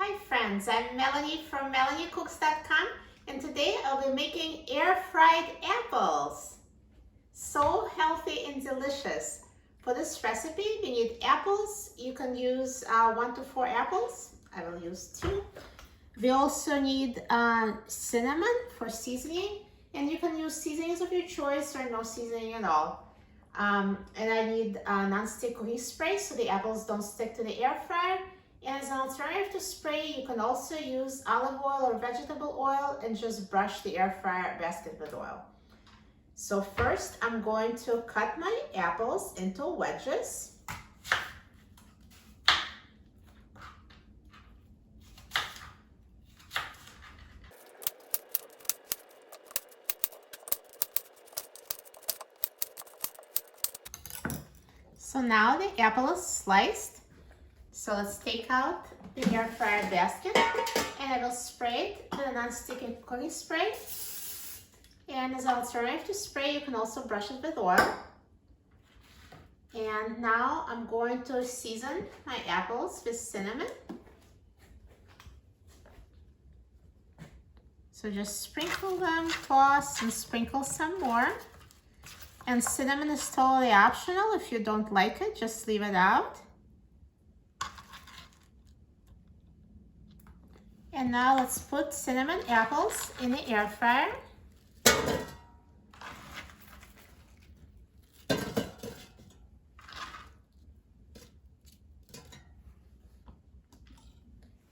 Hi friends, I'm Melanie from melaniecooks.com and today I'll be making air-fried apples. So healthy and delicious. For this recipe, we need apples. You can use 1 to 4 apples. I will use 2. We also need cinnamon for seasoning, and you can use seasonings of your choice or no seasoning at all. And I need non-stick cooking spray so the apples don't stick to the air fryer. And as an alternative to spray, you can also use olive oil or vegetable oil and just brush the air fryer basket with oil. So first, I'm going to cut my apples into wedges. So now the apple is sliced. So let's take out the air fryer basket and I will spray it with a non-stick cooking spray. And as an alternative to spray, you can also brush it with oil. And now I'm going to season my apples with cinnamon. So just sprinkle them, toss, and sprinkle some more. And cinnamon is totally optional. If you don't like it, just leave it out. And now let's put cinnamon apples in the air fryer.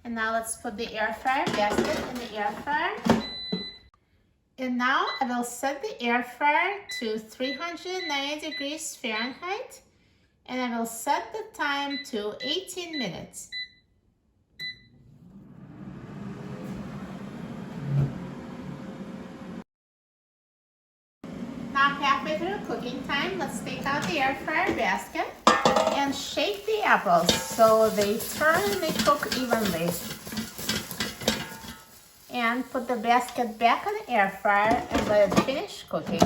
And now let's put the air fryer basket in the air fryer. And now I will set the air fryer to 390 degrees Fahrenheit. And I will set the time to 18 minutes. Now halfway through cooking time, let's take out the air fryer basket and shake the apples so they turn and they cook evenly. And put the basket back on the air fryer and let it finish cooking.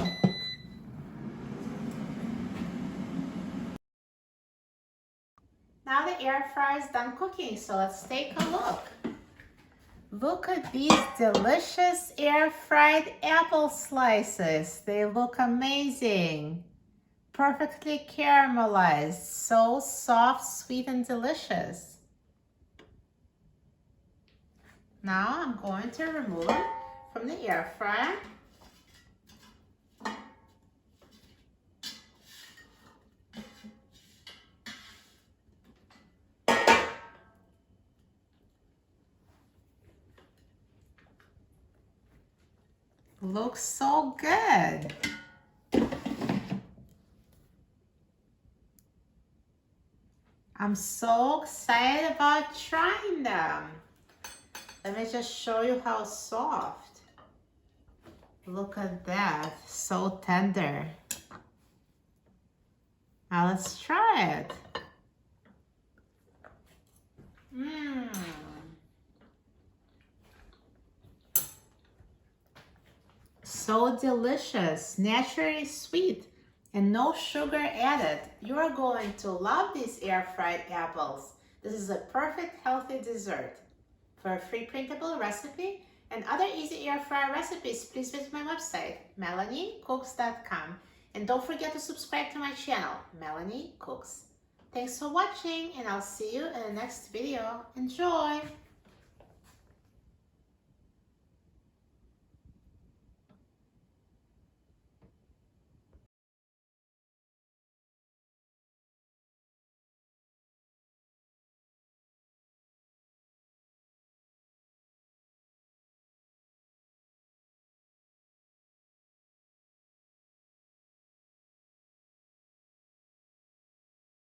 Now the air fryer is done cooking, so let's take a look. Look at these delicious air-fried apple slices. They look amazing. Perfectly caramelized, so soft, sweet, and delicious. Now I'm going to remove them from the air fryer. Looks so good. I'm so excited about trying them. Let me just show you how soft. Look at that, so tender. Now let's try it. So delicious, naturally sweet, and no sugar added. You're going to love these air-fried apples. This is a perfect healthy dessert. For a free printable recipe and other easy air fryer recipes, please visit my website, melaniecooks.com. And don't forget to subscribe to my channel, Melanie Cooks. Thanks for watching, and I'll see you in the next video. Enjoy!